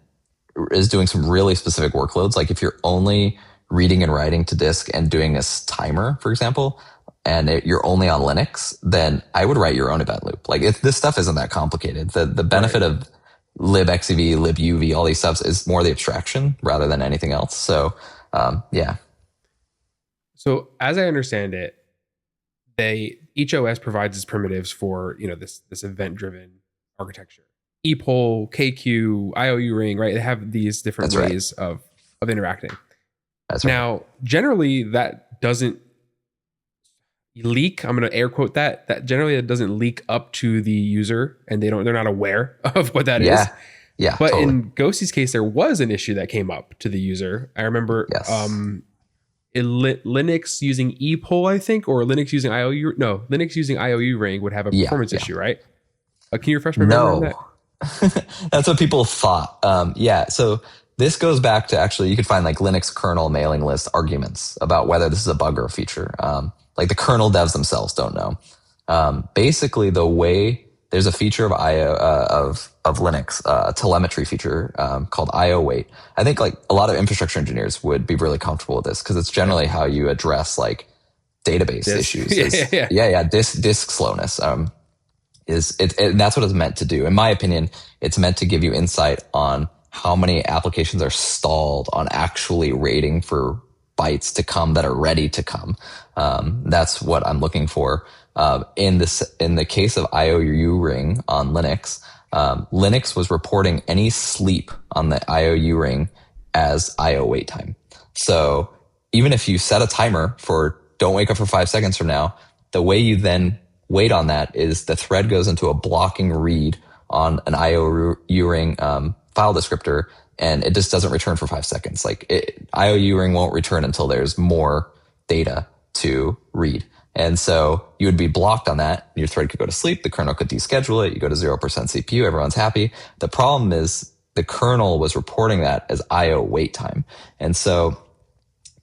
is doing some really specific workloads, like if you're only reading and writing to disk and doing a timer, for example, and you're only on Linux, then I would write your own event loop. Like this stuff isn't that complicated. The benefit of libxev, libuv, all these stuff is more the abstraction rather than anything else. So yeah. So as I understand it, each OS provides its primitives for this event driven architecture. ePoll, KQ, IOU ring, right? They have these different ways of interacting. That's right. Now, generally that doesn't leak. I'm going to air quote that generally it doesn't leak up to the user, and they're not aware of what that is. Yeah. But totally. in Ghosty's case, there was an issue that came up to the user. I remember, Yes. Linux using ePol, I think, or Linux using IOU. No, Linux using IOU ring would have a performance issue, right? Can you refresh my memory on that? That's what people thought. So this goes back to actually, you could find like Linux kernel mailing list arguments about whether this is a bug or a feature. Like the kernel devs themselves don't know. Basically, the way there's a feature of of Linux, a telemetry feature called IO wait. I think like a lot of infrastructure engineers would be really comfortable with this because it's generally how you address like database issues. Disk slowness. And that's what it's meant to do. In my opinion, it's meant to give you insight on how many applications are stalled on actually waiting for bytes to come that are ready to come. That's what I'm looking for. In the case of IOU ring on Linux, Linux was reporting any sleep on the IOU ring as IO wait time. So even if you set a timer for don't wake up for 5 seconds from now, the way you then wait on that is the thread goes into a blocking read on an IOU ring file descriptor, and it just doesn't return for 5 seconds. IOU ring won't return until there's more data to read. And so you would be blocked on that. Your thread could go to sleep. The kernel could deschedule it. You go to 0% CPU. Everyone's happy. The problem is the kernel was reporting that as IO wait time. And so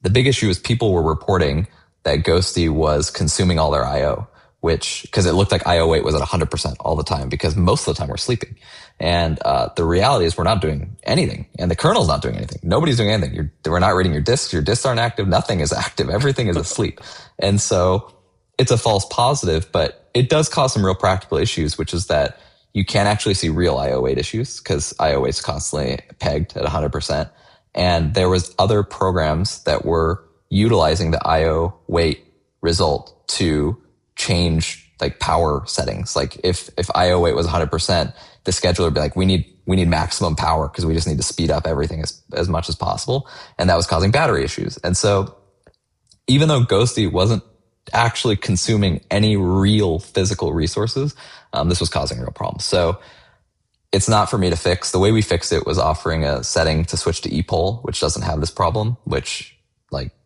the big issue is people were reporting that Ghostty was consuming all their IO, because it looked like IO wait was at 100% all the time because most of the time we're sleeping. And the reality is we're not doing anything, and the kernel's not doing anything. Nobody's doing anything. We're not reading your disks. Your disks aren't active. Nothing is active. Everything is asleep. And so it's a false positive, but it does cause some real practical issues, which is that you can't actually see real IO wait issues because IO wait's constantly pegged at 100%. And there was other programs that were utilizing the IO wait result to change like power settings. Like if IO wait was 100%, the scheduler would be like, we need maximum power because we just need to speed up everything as much as possible. And that was causing battery issues. And so even though Ghostty wasn't actually consuming any real physical resources, this was causing real problems. So it's not for me to fix. The way we fixed it was offering a setting to switch to ePol, which doesn't have this problem, which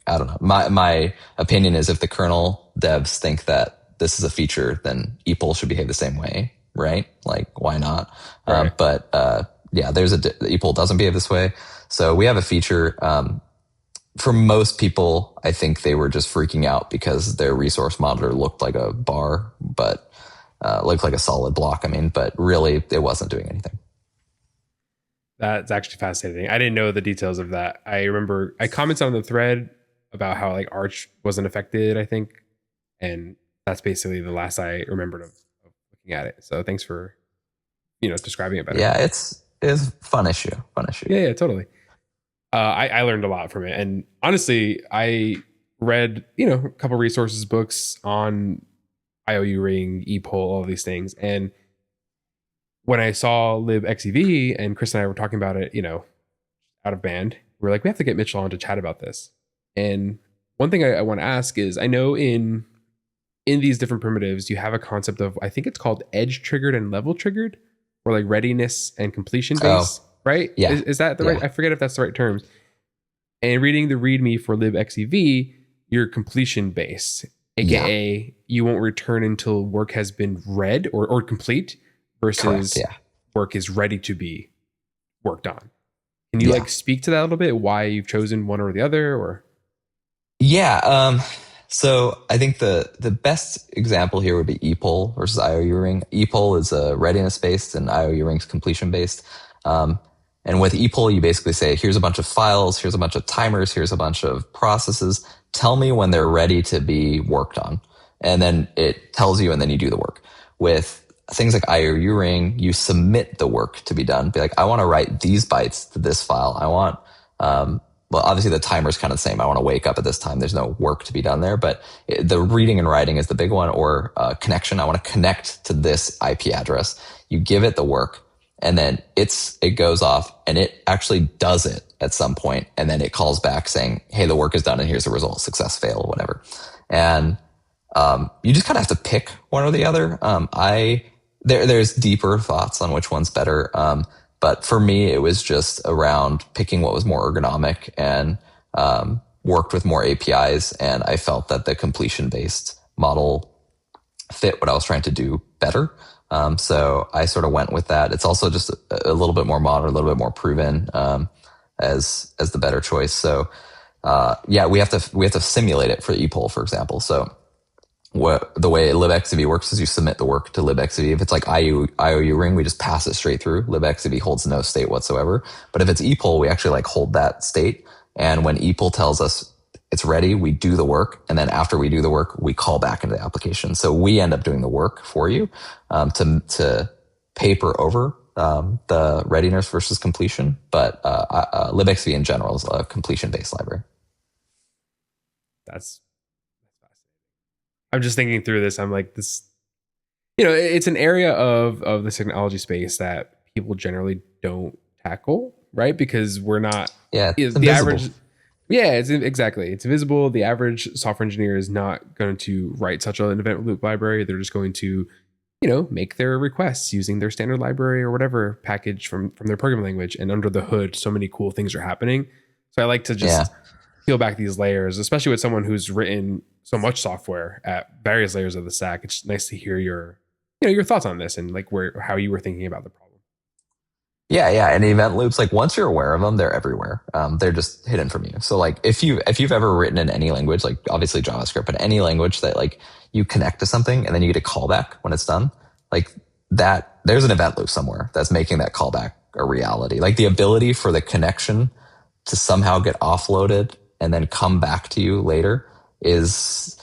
I don't know. My opinion is if the kernel devs think that this is a feature, then ePol should behave the same way, right? Like, why not? Right. ePol doesn't behave this way. So we have a feature. For most people, I think they were just freaking out because their resource monitor looked like a bar, but looked like a solid block. But really it wasn't doing anything. That's actually fascinating. I didn't know the details of that. I remember I commented on the thread about how Arch wasn't affected, I think. And that's basically the last I remembered of looking at it. So thanks for, describing it better. Yeah, it's a fun issue. Yeah, totally. I learned a lot from it. And honestly, I read, a couple resources, books on IOU ring, ePol, all these things. And when I saw libxev and Kris and I were talking about it, out of band, we were like, we have to get Mitchell on to chat about this. And one thing I want to ask is, I know in these different primitives, you have a concept of, I think it's called edge triggered and level triggered, or like readiness and completion based, right? Yeah. Is that the right? I forget if that's the right terms. And reading the README for libxev, you're completion based, aka you won't return until work has been read or complete, versus work is ready to be worked on. Can you speak to that a little bit? Why you've chosen one or the other, or? Yeah. So I think the best example here would be ePol versus IOU ring. ePol is readiness based and IOU ring's completion based. And with ePol, you basically say, here's a bunch of files, here's a bunch of timers, here's a bunch of processes. Tell me when they're ready to be worked on. And then it tells you, and then you do the work. With things like IOU ring, you submit the work to be done. Be like, I want to write these bytes to this file. I want, obviously the timer's kind of the same. I want to wake up at this time. There's no work to be done there, but the reading and writing is the big one, or connection. I want to connect to this IP address. You give it the work, and then it goes off, and it actually does it at some point, and then it calls back saying, hey, the work is done, and here's the result, success, fail, whatever. And you just kind of have to pick one or the other. There's deeper thoughts on which one's better. But for me, it was just around picking what was more ergonomic and worked with more APIs, and I felt that the completion based model fit what I was trying to do better. So I sort of went with that. It's also just a little bit more modern, a little bit more proven, as the better choice. So yeah, we have to simulate it for ePOL, for example. So the way libxev works is you submit the work to libxev. If it's like IOU ring, we just pass it straight through. libxev holds no state whatsoever. But if it's ePOL, we actually like hold that state. And when ePOL tells us it's ready, we do the work. And then after we do the work, we call back into the application. So we end up doing the work for you, to paper over the readiness versus completion. But libxev in general is a completion-based library. That's fascinating. I'm just thinking through this. I'm like, this, it's an area of the technology space that people generally don't tackle, right? Because we're not, it's the average. Yeah, exactly. It's visible. The average software engineer is not going to write such an event loop library. They're just going to, make their requests using their standard library or whatever package from their programming language. And under the hood, so many cool things are happening. So I like to just peel back these layers, especially with someone who's written so much software at various layers of the stack. It's nice to hear your thoughts on this and like how you were thinking about the problem. Yeah. And event loops, like once you're aware of them, they're everywhere. They're just hidden from you. So like if you've ever written in any language, like obviously JavaScript, but any language that like you connect to something and then you get a callback when it's done, like that, there's an event loop somewhere that's making that callback a reality. Like the ability for the connection to somehow get offloaded and then come back to you later is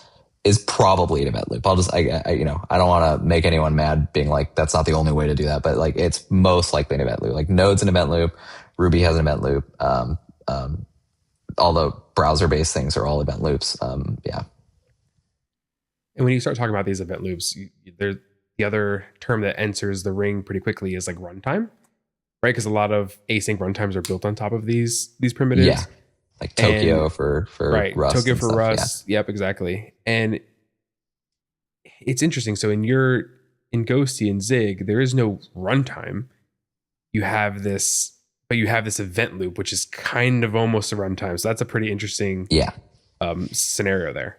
probably an event loop. I don't want to make anyone mad being like, that's not the only way to do that, but like it's most likely an event loop. Like Node's an event loop, Ruby has an event loop. All the browser-based things are all event loops. Yeah. And when you start talking about these event loops, the other term that enters the ring pretty quickly is like runtime, right? Because a lot of async runtimes are built on top of these primitives. Yeah. Like Tokyo for right, Rust. Tokyo for stuff, Rust. Yeah. Yep, exactly. And it's interesting. So in Ghostty and Zig, there is no runtime. You have this event loop, which is kind of almost a runtime. So that's a pretty interesting scenario there.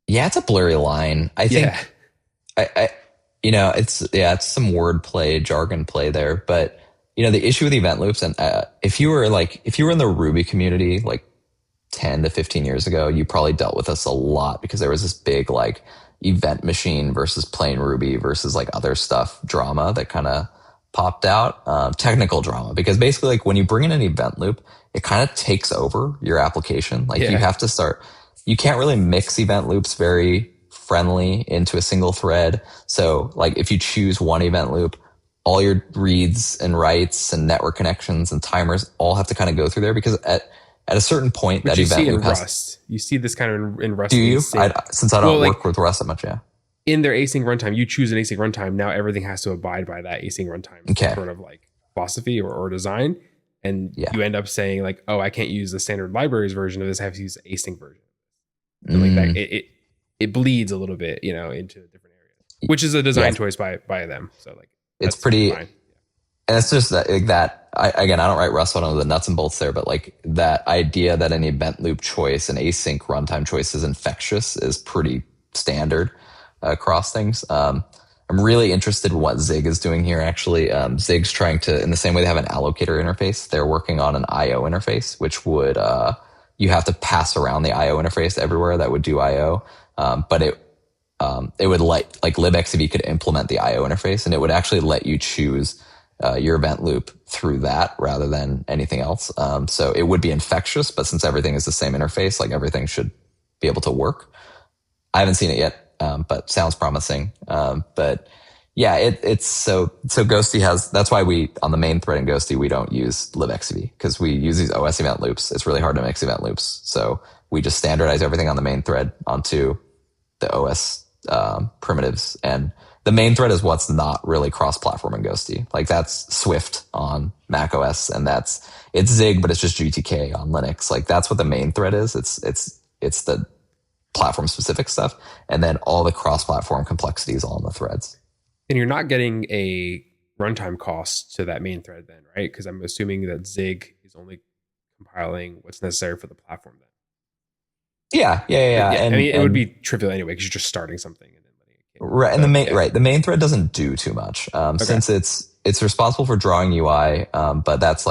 Yeah, it's a blurry line. I think it's some wordplay, jargon play there, but the issue with event loops, and if you were in the Ruby community like 10 to 15 years ago, you probably dealt with this a lot because there was this big like event machine versus plain Ruby versus like other stuff drama that kind of popped out, technical drama, because basically like when you bring in an event loop, it kind of takes over your application. Like you have to you can't really mix event loops very friendly into a single thread. So like if you choose one event loop, all your reads and writes and network connections and timers all have to kind of go through there, because at a certain point, which that event loop has... Rust. You see this kind of in Rust. Do you? Since I don't work with Rust that much, yeah. In their async runtime, you choose an async runtime. Now everything has to abide by that async runtime sort of like philosophy or design. And you end up saying like, oh, I can't use the standard libraries version of this. I have to use the async version. And like that, it bleeds a little bit, into different areas, which is a design choice by them. So like, it's pretty fine. And it's just that I don't write Rust, so I don't know the nuts and bolts there, but like that idea that an event loop choice, an async runtime choice is infectious is pretty standard across things. I'm really interested in what Zig is doing here. Actually, Zig's trying to, in the same way they have an allocator interface, they're working on an IO interface, which would, you have to pass around the IO interface everywhere that would do IO. But it would like libxev could implement the IO interface, and it would actually let you choose your event loop through that rather than anything else. So it would be infectious, but since everything is the same interface, like everything should be able to work. I haven't seen it yet, but sounds promising. But yeah, it's so Ghostty has, that's why we, on the main thread in Ghostty, we don't use libxev because we use these OS event loops. It's really hard to mix event loops. So we just standardize everything on the main thread onto the OS primitives, and the main thread is what's not really cross-platform in Ghostty. Like that's Swift on Mac OS, and it's Zig, but it's just GTK on Linux. Like that's what the main thread is. It's the platform-specific stuff, and then all the cross-platform complexity is all in the threads. And you're not getting a runtime cost to that main thread then, right? Because I'm assuming that Zig is only compiling what's necessary for the platform then. Yeah, And, I mean, it would be trivial anyway because you're just starting something and then letting it get right. And the main thread doesn't do too much since it's responsible for drawing UI, but that's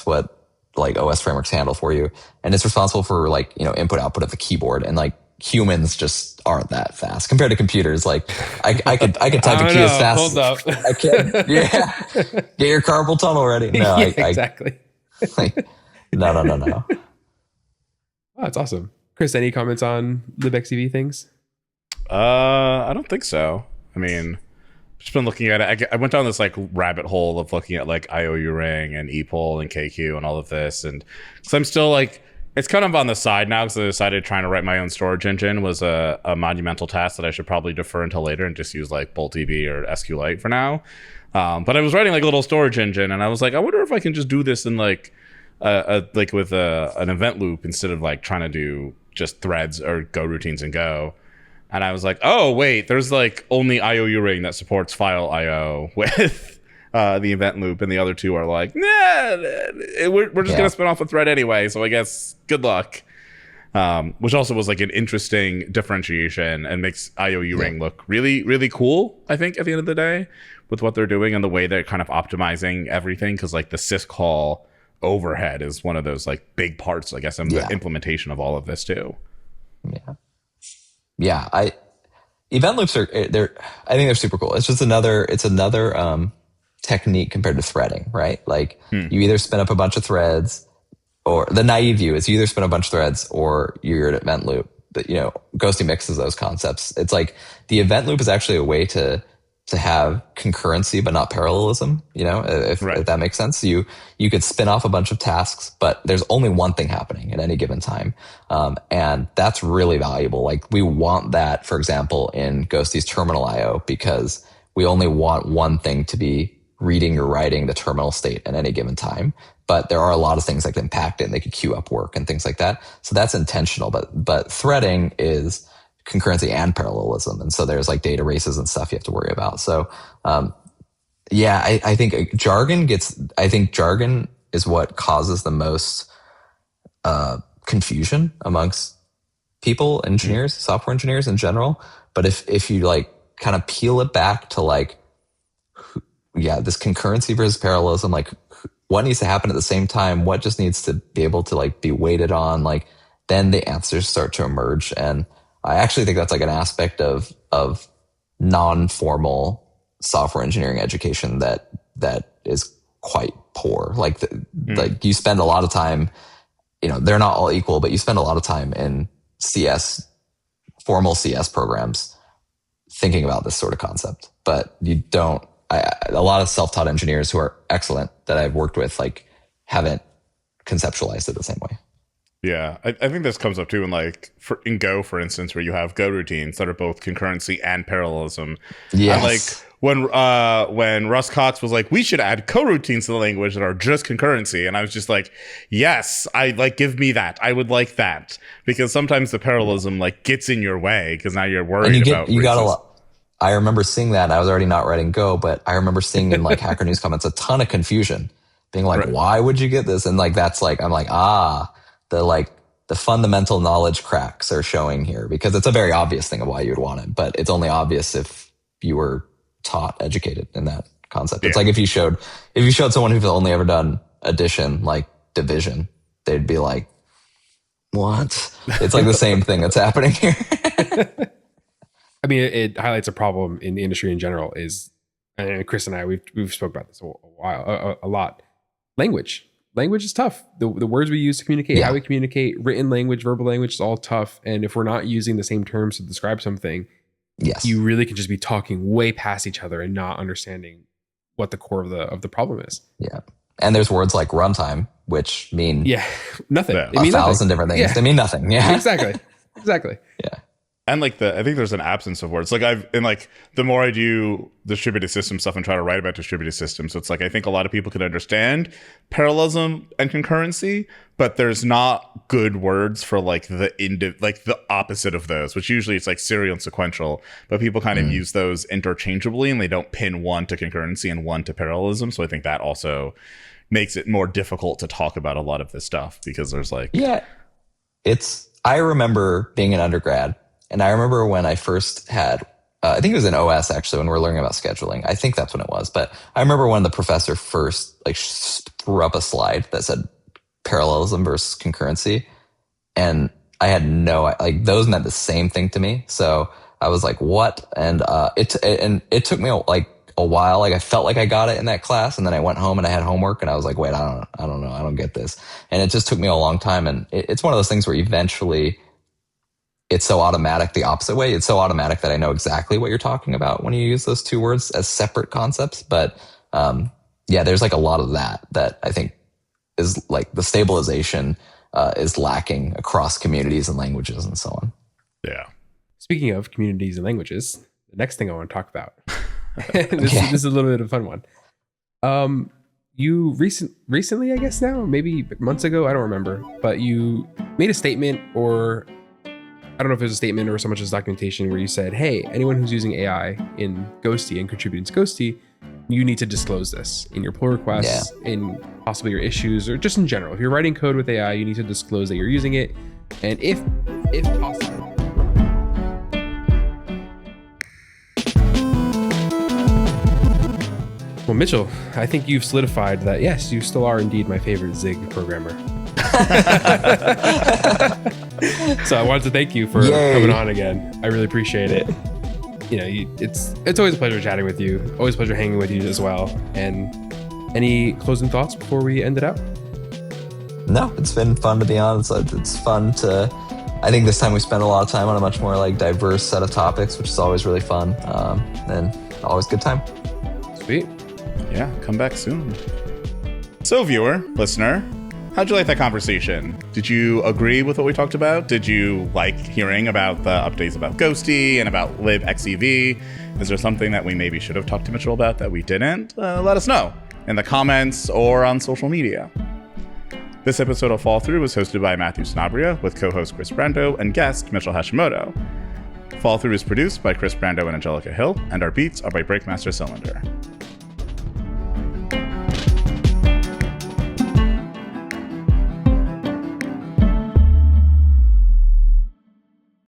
what like OS frameworks handle for you, and it's responsible for like input output of the keyboard, and like humans just aren't that fast compared to computers. Like I could type a key as fast. Hold up. I can. Yeah. Get your carpal tunnel ready. No, exactly. No. Oh, that's awesome. Kris, any comments on libxev things? I don't think so. I mean, just been looking at it. I went down this like rabbit hole of looking at like IOU ring and ePOL and KQ and all of this, and so I'm still like, it's kind of on the side now because I decided trying to write my own storage engine was a monumental task that I should probably defer until later and just use like BoltDB or SQLite for now. But I was writing like a little storage engine, and I was like, I wonder if I can just do this in like with an event loop instead of like trying to do just threads or Go routines in Go. And I was like, oh wait, there's like only IOU ring that supports file IO with the event loop, and the other two are like, nah, we're just gonna spin off a thread anyway, so I guess good luck. Which also was like an interesting differentiation and makes IOU ring look really, really cool, I think, at the end of the day, with what they're doing and the way they're kind of optimizing everything, because like the syscall overhead is one of those like big parts, I guess, in the implementation of all of this too. Event loops I think they're super cool. It's just another technique compared to threading, right? Like you either spin up a bunch of threads, or the naive view is you either spin a bunch of threads or you're an event loop. But Ghostty mixes those concepts. It's like the event loop is actually a way to have concurrency but not parallelism, if that makes sense. You could spin off a bunch of tasks, but there's only one thing happening at any given time. And that's really valuable. Like we want that, for example, in Ghosty's terminal IO, because we only want one thing to be reading or writing the terminal state at any given time. But there are a lot of things that can impact it, and they could queue up work and things like that. So that's intentional. But threading is concurrency and parallelism. And so there's like data races and stuff you have to worry about. So, I think jargon is what causes the most, confusion amongst people, engineers, software engineers in general. But if you like kind of peel it back to like, this concurrency versus parallelism, like what needs to happen at the same time, what just needs to be able to like be weighted on, like then the answers start to emerge. And I actually think that's like an aspect of non-formal software engineering education that is quite poor. Like like you spend a lot of time, they're not all equal, but you spend a lot of time in formal CS programs thinking about this sort of concept, but you don't. A lot of self-taught engineers who are excellent that I've worked with like haven't conceptualized it the same way. Yeah, I think this comes up too in Go, for instance, where you have Go routines that are both concurrency and parallelism. Yes. And like when Russ Cox was like, we should add coroutines to the language that are just concurrency, and I was just like, yes, give me that. I would like that, because sometimes the parallelism like gets in your way because now you're worried about. You got a lot. I remember seeing that. I was already not writing Go, but I remember seeing in like Hacker News comments a ton of confusion, being like, why would you get this? And like that's like I'm like the fundamental knowledge cracks are showing here, because it's a very obvious thing of why you would want it, but it's only obvious if you were educated in that concept. It's like if you showed someone who's only ever done addition, like division, they'd be like, what? It's like the same thing that's happening here. I mean, it highlights a problem in the industry in general. And Kris and I, we've spoke about this a lot. Language is tough. The words we use to communicate, how we communicate, written language, verbal language is all tough. And if we're not using the same terms to describe something, you really can just be talking way past each other and not understanding what the core of the problem is. Yeah. And there's words like runtime, which mean nothing. Yeah. A thousand different things. They mean nothing. Yeah. Exactly. Yeah. And like I think there's an absence of words. Like the more I do distributed system stuff and try to write about distributed systems, so it's like I think a lot of people can understand parallelism and concurrency, but there's not good words for like the opposite of those, which usually it's like serial and sequential, but people kind of use those interchangeably and they don't pin one to concurrency and one to parallelism. So I think that also makes it more difficult to talk about a lot of this stuff, because there's like I remember being an undergrad, and I remember when I first had, I think it was in OS actually, when we were learning about scheduling. I think that's when it was. But I remember when the professor first like threw up a slide that said parallelism versus concurrency, and I had like those meant the same thing to me. So I was like, what? And it took me like a while. Like I felt like I got it in that class, and then I went home and I had homework, and I was like, wait, I don't know, I don't get this. And it just took me a long time. And it's one of those things where eventually it's so automatic the opposite way. It's so automatic that I know exactly what you're talking about when you use those two words as separate concepts. But yeah, there's like a lot of that I think is like the stabilization is lacking across communities and languages and so on. Yeah. Speaking of communities and languages, the next thing I want to talk about, this is a little bit of a fun one. You recently, I guess now, maybe months ago, I don't remember, but you made a statement, or I don't know if it was a statement or so much as documentation, where you said, hey, anyone who's using AI in Ghostty and contributing to Ghostty, you need to disclose this in your pull requests, in possibly your issues, or just in general. If you're writing code with AI, you need to disclose that you're using it. And if possible. Well, Mitchell, I think you've solidified that, yes, you still are indeed my favorite Zig programmer. So I wanted to thank you for coming on again. I really appreciate it. You know, it's always a pleasure chatting with you. Always a pleasure hanging with you as well. And any closing thoughts before we end it out? No, it's been fun to be on. It's fun to. I think this time we spent a lot of time on a much more like diverse set of topics, which is always really fun. And always good time. Sweet. Yeah, come back soon. So, viewer, listener, how'd you like that conversation? Did you agree with what we talked about? Did you like hearing about the updates about Ghostty and about libxev? Is there something that we maybe should have talked to Mitchell about that we didn't? Let us know in the comments or on social media. This episode of Fall Through was hosted by Matthew Snabria with co-host Chris Brando and guest Mitchell Hashimoto. Fall Through is produced by Chris Brando and Angelica Hill, and our beats are by Breakmaster Cylinder.